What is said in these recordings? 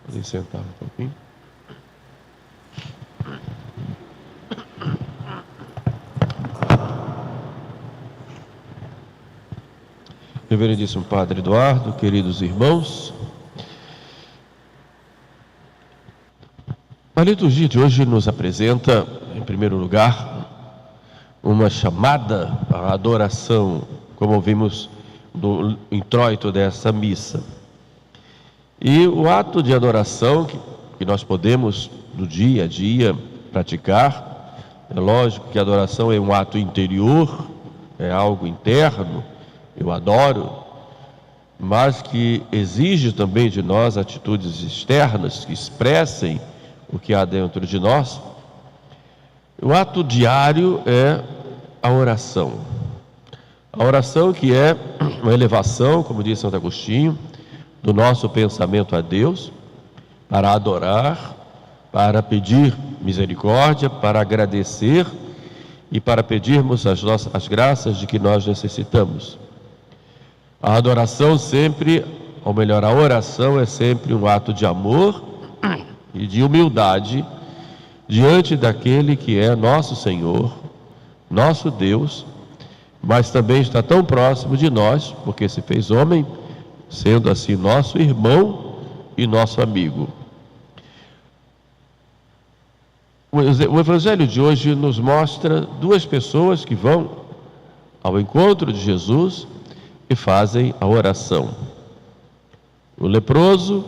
Podem sentar um pouquinho. Reverendíssimo Padre Eduardo, queridos irmãos, a liturgia de hoje nos apresenta, em primeiro lugar, uma chamada à adoração, como ouvimos no introito dessa missa. E o ato de adoração que nós podemos, no dia a dia, praticar, é lógico que a adoração é um ato interior, é algo interno, eu adoro, mas que exige também de nós atitudes externas que expressem o que há dentro de nós. O ato diário é a oração. A oração que é uma elevação, como diz Santo Agostinho, do nosso pensamento a Deus, para adorar, para pedir misericórdia, para agradecer e para pedirmos as graças de que nós necessitamos. A adoração sempre, ou melhor, a oração é sempre um ato de amor e de humildade diante daquele que é nosso Senhor, nosso Deus, mas também está tão próximo de nós, porque se fez homem, sendo assim nosso irmão e nosso amigo. O Evangelho de hoje nos mostra duas pessoas que vão ao encontro de Jesus e fazem a oração. O leproso,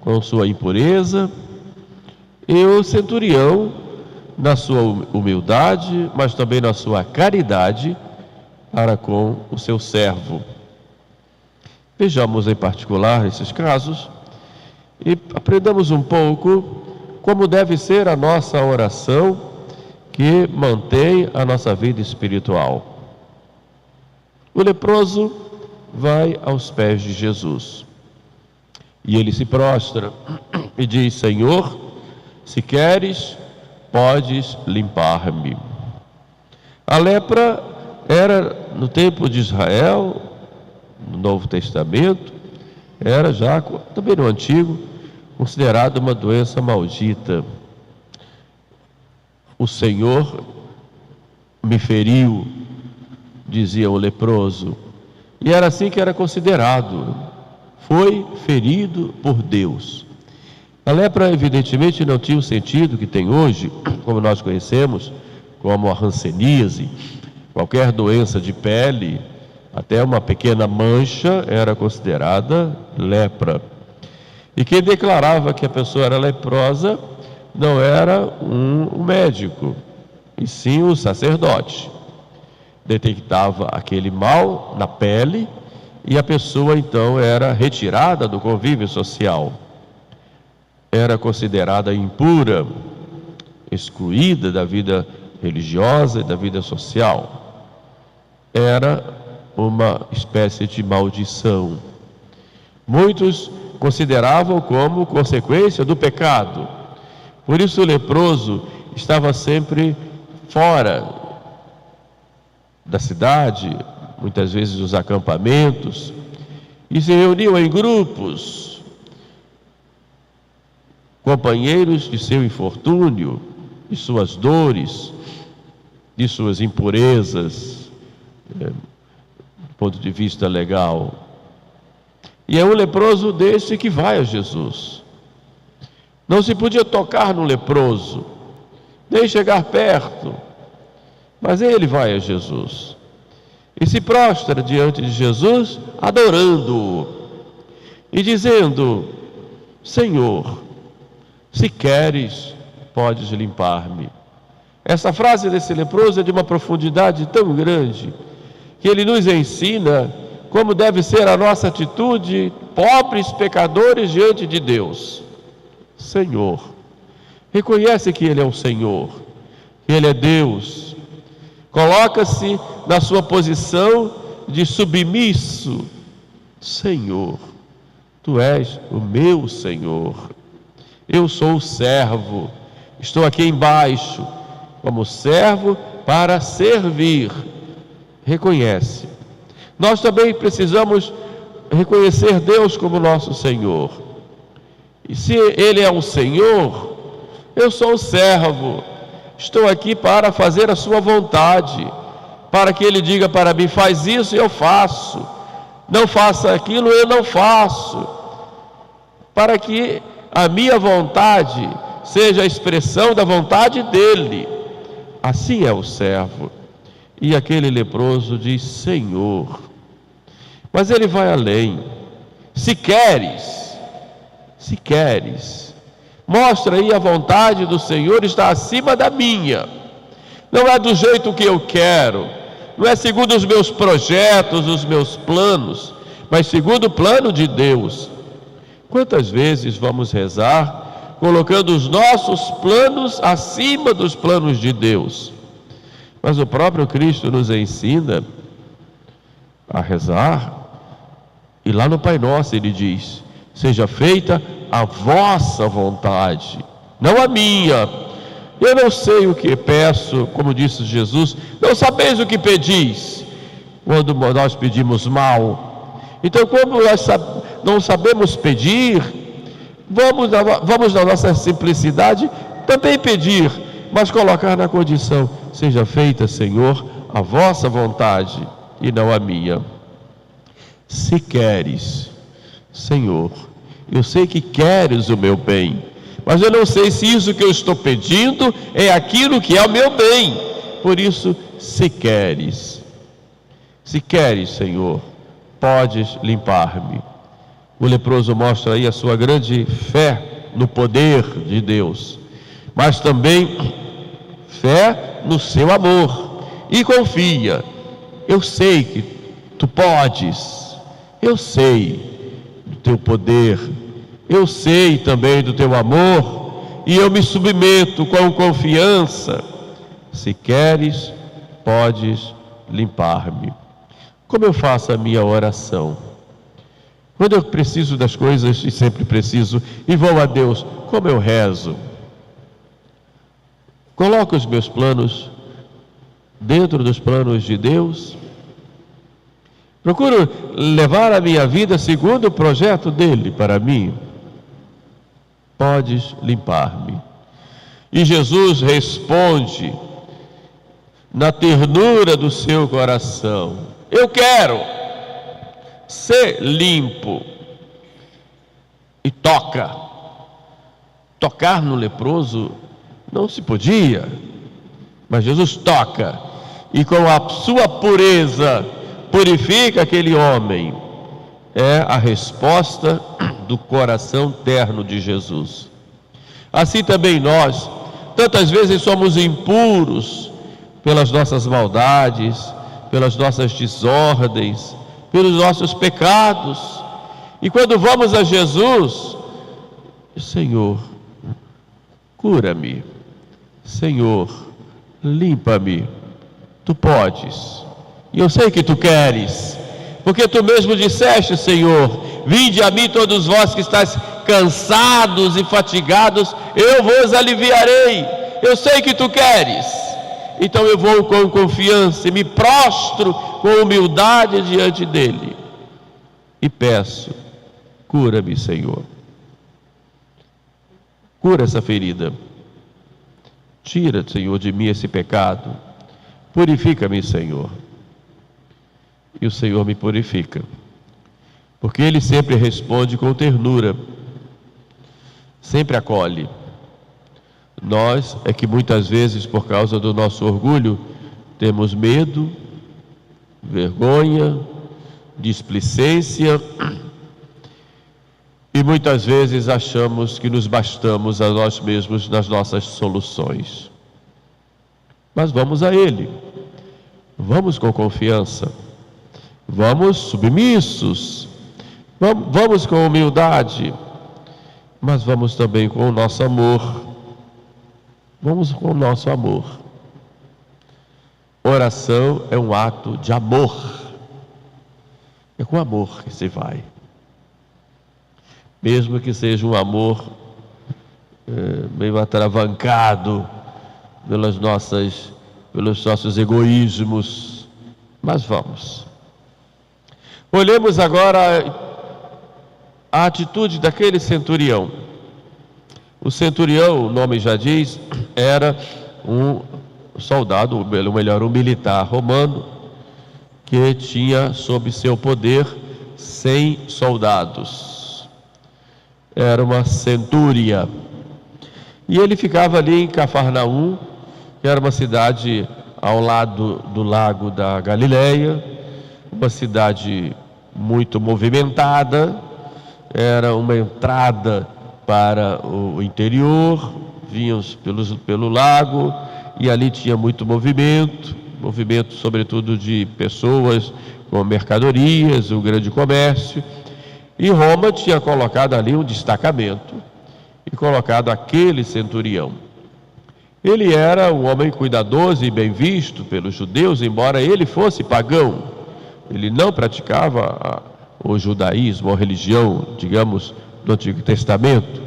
com sua impureza, e o centurião, na sua humildade, mas também na sua caridade para com o seu servo. Vejamos em particular esses casos e aprendamos um pouco como deve ser a nossa oração que mantém a nossa vida espiritual. O leproso vai aos pés de Jesus e ele se prostra e diz: Senhor, se queres, podes limpar-me. A lepra era, no tempo de Israel, no Novo Testamento, era já, também no Antigo, considerada uma doença maldita. O Senhor me feriu, dizia o leproso, e era assim que era considerado. Foi ferido por Deus. A lepra, evidentemente, não tinha o sentido que tem hoje, como nós conhecemos, como a hanseníase, qualquer doença de pele, até uma pequena mancha era considerada lepra. E quem declarava que a pessoa era leprosa não era um médico, e sim o sacerdote. Detectava aquele mal na pele e a pessoa então era retirada do convívio social. Era considerada impura, excluída da vida religiosa e da vida social. Era uma espécie de maldição. Muitos consideravam como consequência do pecado. Por isso o leproso estava sempre fora da cidade, muitas vezes dos acampamentos, e se reuniam em grupos, companheiros de seu infortúnio, de suas dores, de suas impurezas, do ponto de vista legal. E é um leproso desse que vai a Jesus. Não se podia tocar no leproso, nem chegar perto, mas ele vai a Jesus e se prostra diante de Jesus, adorando-o e dizendo: Senhor, se queres, podes limpar-me. Essa frase desse leproso é de uma profundidade tão grande que ele nos ensina como deve ser a nossa atitude, pobres pecadores diante de Deus. Senhor, reconhece que Ele é o Senhor, que Ele é Deus, coloca-se na sua posição de submisso. Senhor, Tu és o meu Senhor, eu sou o servo, estou aqui embaixo como servo para servir. Reconhece. Nós também precisamos reconhecer Deus como nosso Senhor. E se Ele é um Senhor, eu sou um servo. Estou aqui para fazer a sua vontade, para que Ele diga para mim: faz isso, eu faço. Não faça aquilo, eu não faço. Para que a minha vontade seja a expressão da vontade dEle. Assim é o servo. E aquele leproso diz: Senhor. Mas ele vai além. Se queres, mostra aí a vontade do Senhor está acima da minha. Não é do jeito que eu quero, não é segundo os meus projetos, os meus planos, mas segundo o plano de Deus. Quantas vezes vamos rezar colocando os nossos planos acima dos planos de Deus? Mas o próprio Cristo nos ensina a rezar, e lá no Pai Nosso Ele diz: seja feita a vossa vontade, não a minha. Eu não sei o que peço, como disse Jesus, não sabeis o que pedis, quando nós pedimos mal. Então, como nós não sabemos pedir, vamos na nossa simplicidade também pedir, mas colocar na condição: seja feita, Senhor, a vossa vontade e não a minha. Se queres, Senhor, eu sei que queres o meu bem, mas eu não sei se isso que eu estou pedindo é aquilo que é o meu bem. Por isso, se queres, Senhor, podes limpar-me. O leproso mostra aí a sua grande fé no poder de Deus, mas também fé no seu amor, e confia: eu sei que tu podes, eu sei do teu poder, eu sei também do teu amor, e eu me submeto com confiança. Se queres, podes limpar-me. Como eu faço a minha oração? Quando eu preciso das coisas, e sempre preciso, e vou a Deus, como eu rezo? Coloco os meus planos dentro dos planos de Deus. Procuro levar a minha vida segundo o projeto dele para mim. Podes limpar-me. E Jesus responde na ternura do seu coração: eu quero ser limpo. E tocar no leproso não se podia, mas Jesus toca, e com a sua pureza purifica aquele homem. É a resposta do coração terno de Jesus. Assim também nós, tantas vezes somos impuros pelas nossas maldades, pelas nossas desordens, pelos nossos pecados, e quando vamos a Jesus: Senhor, cura-me, Senhor, limpa-me. Tu podes, e eu sei que tu queres, porque tu mesmo disseste, Senhor: vinde a mim todos vós que estáis cansados e fatigados, eu vos aliviarei. Eu sei que tu queres, então eu vou com confiança e me prostro com humildade diante dele e peço: cura-me, Senhor. Cura essa ferida, tira, Senhor, de mim esse pecado, purifica-me, Senhor. E o Senhor me purifica, porque Ele sempre responde com ternura, sempre acolhe. Nós é que muitas vezes, por causa do nosso orgulho, temos medo, vergonha, displicência, e muitas vezes achamos que nos bastamos a nós mesmos nas nossas soluções. Mas vamos a Ele, vamos com confiança, vamos submissos, vamos com humildade, mas vamos também com o nosso amor. Vamos com o nosso amor. Oração é um ato de amor. É com amor que se vai. Mesmo que seja um amor meio atravancado pelos nossos egoísmos, mas vamos. Olhemos agora a atitude daquele centurião. O centurião, o nome já diz, era um soldado, ou melhor, um militar romano, que tinha sob seu poder 100 soldados. Era uma centúria. E ele ficava ali em Cafarnaum, que era uma cidade ao lado do lago da Galileia, uma cidade muito movimentada, era uma entrada para o interior, vinham pelo lago, e ali tinha muito movimento sobretudo de pessoas com mercadorias, o grande comércio, e Roma tinha colocado ali um destacamento, e colocado aquele centurião. Ele era um homem cuidadoso e bem visto pelos judeus, embora ele fosse pagão. Ele não praticava o judaísmo, a religião, digamos, do Antigo Testamento,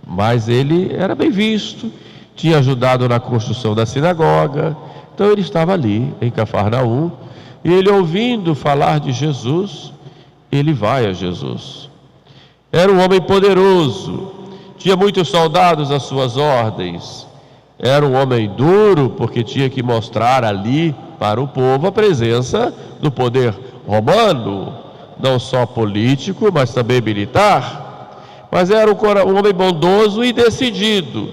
mas ele era bem visto, tinha ajudado na construção da sinagoga. Então ele estava ali em Cafarnaum, e ele, ouvindo falar de Jesus, ele vai a Jesus. Era um homem poderoso, tinha muitos soldados às suas ordens. Era um homem duro, porque tinha que mostrar ali para o povo a presença do poder romano, não só político, mas também militar. Mas era um homem bondoso e decidido.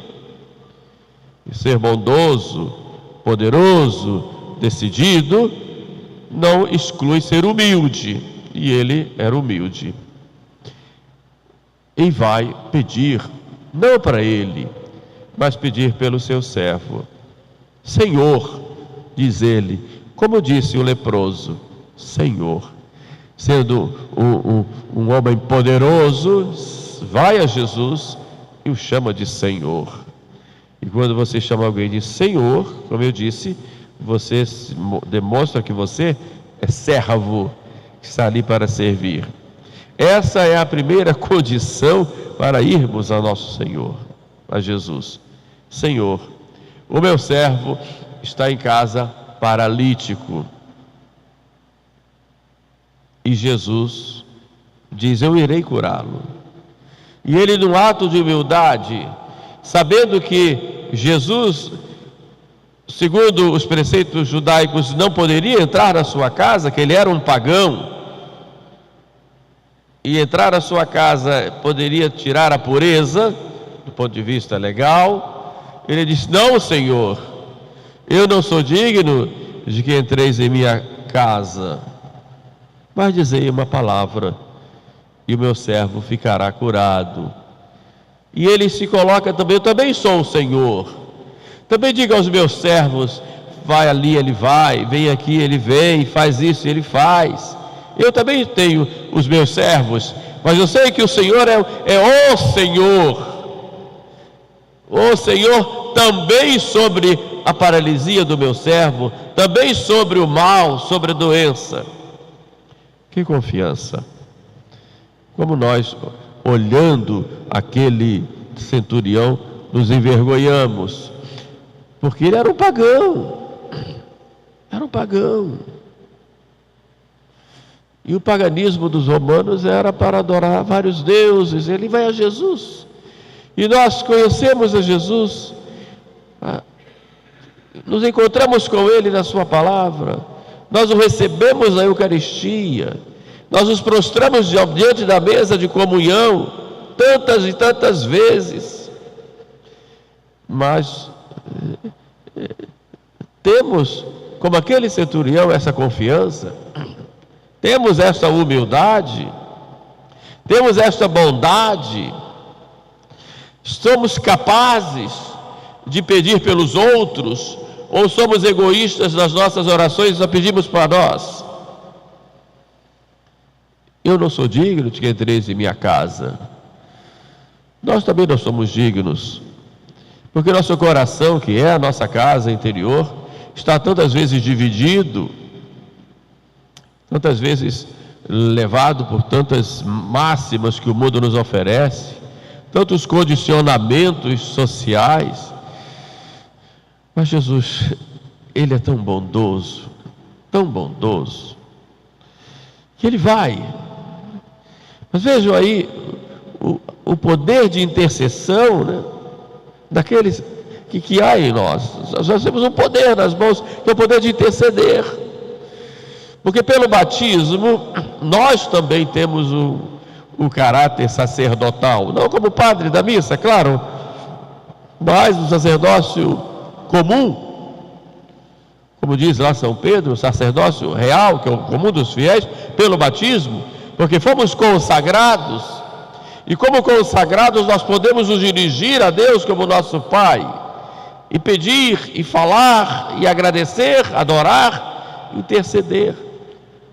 E ser bondoso, poderoso, decidido, não exclui ser humilde. E ele era humilde. E vai pedir, não para ele, mas pedir pelo seu servo. Senhor, diz ele, como disse o leproso, Senhor. Sendo um homem poderoso, vai a Jesus e o chama de Senhor. E quando você chama alguém de Senhor, como eu disse, você demonstra que você é servo, que está ali para servir. Essa é a primeira condição para irmos a nosso Senhor, a Jesus. Senhor, o meu servo está em casa paralítico. E Jesus diz, eu irei curá-lo. E ele, num ato de humildade, sabendo que Jesus, segundo os preceitos judaicos, não poderia entrar na sua casa, que ele era um pagão, e entrar na sua casa poderia tirar a pureza, do ponto de vista legal, ele disse, não, Senhor, eu não sou digno de que entreis em minha casa, mas dizei uma palavra, e o meu servo ficará curado. E ele se coloca também, eu também sou o Senhor, também diga aos meus servos, vai ali, ele vai, vem aqui, ele vem, faz isso, ele faz. Eu também tenho os meus servos, mas eu sei que o Senhor é o Senhor. O Senhor também sobre a paralisia do meu servo, também sobre o mal, sobre a doença. Que confiança! Como nós, olhando aquele centurião, nos envergonhamos, porque ele era um pagão. Era um pagão. E o paganismo dos romanos era para adorar vários deuses. Ele vai a Jesus. E nós conhecemos a Jesus, nos encontramos com Ele na Sua palavra, nós o recebemos na Eucaristia, nós nos prostramos diante da mesa de comunhão, tantas e tantas vezes, mas temos, como aquele centurião, essa confiança, temos essa humildade, temos essa bondade, somos capazes de pedir pelos outros, ou somos egoístas nas nossas orações e só pedimos para nós? Eu não sou digno de que entreis em minha casa. Nós também não somos dignos, porque nosso coração, que é a nossa casa interior, está tantas vezes dividido, tantas vezes levado por tantas máximas que o mundo nos oferece, tantos condicionamentos sociais. Mas Jesus, Ele é tão bondoso, que Ele vai. Mas vejam aí o poder de intercessão, né, daqueles que há em nós. Nós temos um poder nas mãos, que é o poder de interceder. Porque pelo batismo, nós também temos o caráter sacerdotal, não como padre da missa, claro, mas o sacerdócio comum, como diz lá São Pedro, o sacerdócio real, que é o comum dos fiéis, pelo batismo, porque fomos consagrados, e como consagrados nós podemos nos dirigir a Deus como nosso Pai, e pedir, e falar, e agradecer, adorar, interceder,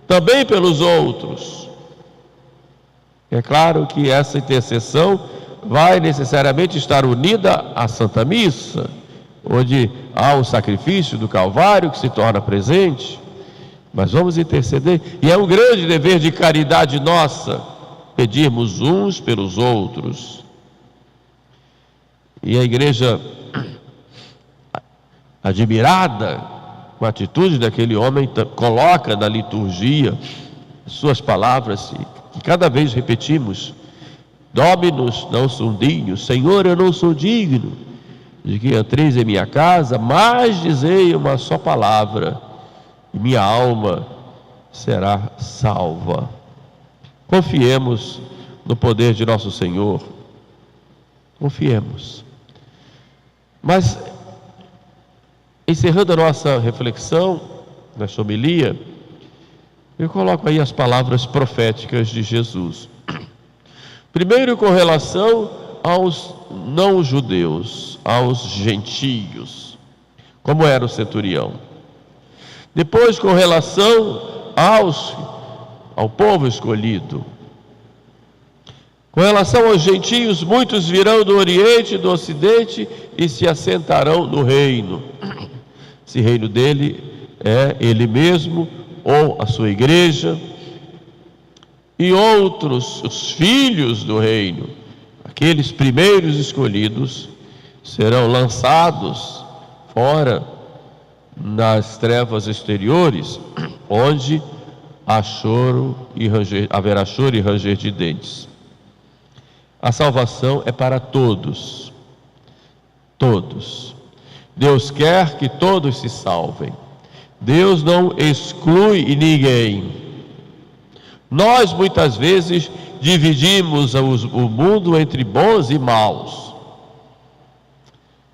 também pelos outros. É claro que essa intercessão vai necessariamente estar unida à Santa Missa, onde há o sacrifício do Calvário que se torna presente, mas vamos interceder, e é um grande dever de caridade nossa, pedirmos uns pelos outros. E a igreja, admirada com a atitude daquele homem, coloca na liturgia suas palavras, que cada vez repetimos: Dominus non sum dignus, Senhor, eu não sou digno de que entreis em minha casa, mas dizei uma só palavra, e minha alma será salva. Confiemos no poder de nosso Senhor, confiemos. Mas, encerrando a nossa reflexão, nesta homilia, eu coloco aí as palavras proféticas de Jesus. Primeiro, com relação aos não-judeus, aos gentios, como era o centurião. Depois, com relação ao povo escolhido. Com relação aos gentios, muitos virão do Oriente e do Ocidente e se assentarão no reino. Esse reino dele é ele mesmo ou a sua igreja. E outros, os filhos do reino, aqueles primeiros escolhidos, serão lançados fora nas trevas exteriores, onde haverá choro e ranger de dentes. A salvação é para todos, todos. Deus quer que todos se salvem. Deus não exclui ninguém. Nós muitas vezes dividimos o mundo entre bons e maus.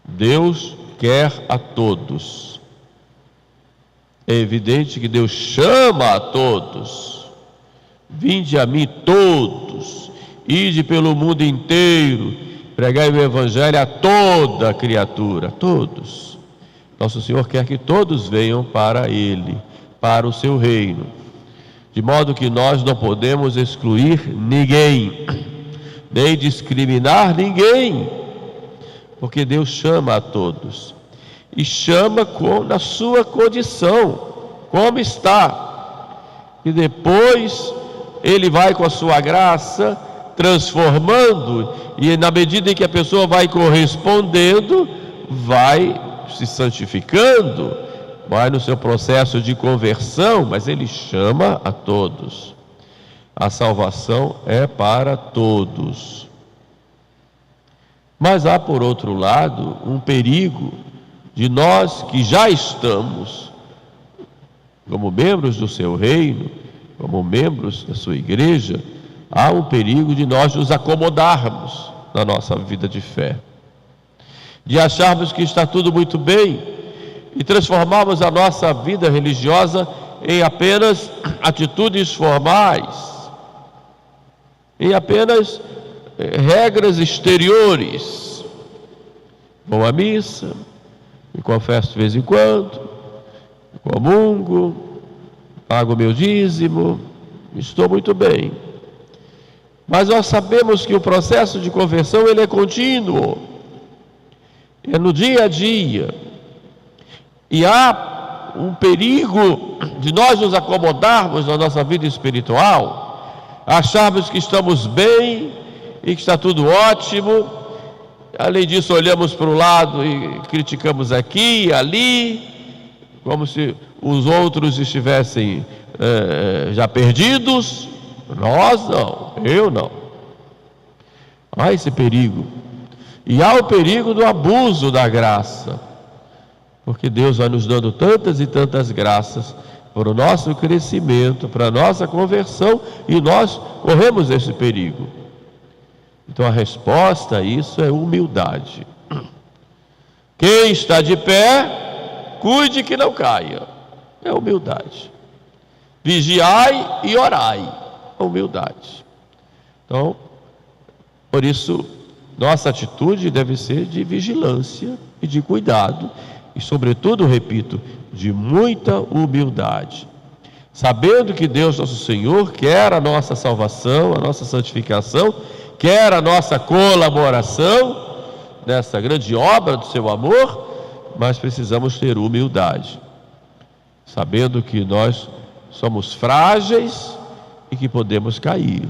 Deus quer a todos. É evidente que Deus chama a todos. Vinde a mim todos, ide pelo mundo inteiro, pregai o Evangelho a toda criatura, todos. Nosso Senhor quer que todos venham para Ele, para o seu reino. De modo que nós não podemos excluir ninguém, nem discriminar ninguém, porque Deus chama a todos, e chama na sua condição, como está, e depois Ele vai com a sua graça transformando, e na medida em que a pessoa vai correspondendo, vai se santificando, vai no seu processo de conversão, mas Ele chama a todos. A salvação é para todos. Mas há, por outro lado, um perigo de nós que já estamos, como membros do seu reino, como membros da sua igreja, há um perigo de nós nos acomodarmos na nossa vida de fé, de acharmos que está tudo muito bem e transformarmos a nossa vida religiosa em apenas atitudes formais, em apenas regras exteriores. Vou à missa, me confesso de vez em quando, comungo, pago meu dízimo, estou muito bem. Mas nós sabemos que o processo de conversão ele é contínuo, é no dia a dia, e há um perigo de nós nos acomodarmos na nossa vida espiritual, acharmos que estamos bem e que está tudo ótimo. Além disso, olhamos para o lado e criticamos aqui e ali, como se os outros estivessem já perdidos. Nós não, eu não. Há esse perigo. E há o perigo do abuso da graça, porque Deus vai nos dando tantas e tantas graças para o nosso crescimento, para a nossa conversão, e nós corremos esse perigo. Então a resposta a isso é humildade. Quem está de pé, cuide que não caia. É humildade. Vigiai e orai. Humildade. Então, por isso, nossa atitude deve ser de vigilância e de cuidado, e sobretudo, repito, de muita humildade, sabendo que Deus nosso Senhor quer a nossa salvação, a nossa santificação, quer a nossa colaboração nessa grande obra do seu amor, mas precisamos ter humildade, sabendo que nós somos frágeis e que podemos cair.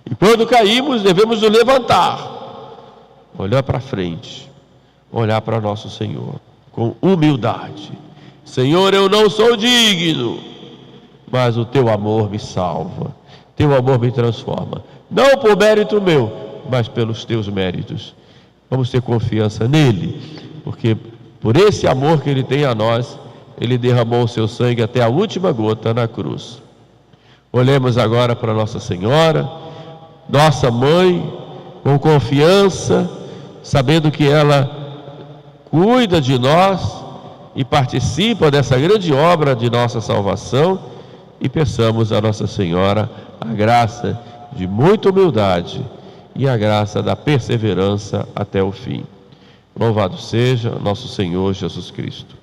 E quando caímos, devemos nos levantar, olhar para frente, olhar para nosso Senhor, com humildade. Senhor, eu não sou digno, mas o teu amor me salva, teu amor me transforma, não por mérito meu, mas pelos teus méritos. Vamos ter confiança nele, porque por esse amor que ele tem a nós, ele derramou o seu sangue até a última gota na cruz. Olhemos agora para Nossa Senhora, nossa mãe, com confiança, sabendo que ela cuida de nós e participa dessa grande obra de nossa salvação, e peçamos a Nossa Senhora a graça de muita humildade e a graça da perseverança até o fim. Louvado seja nosso Senhor Jesus Cristo.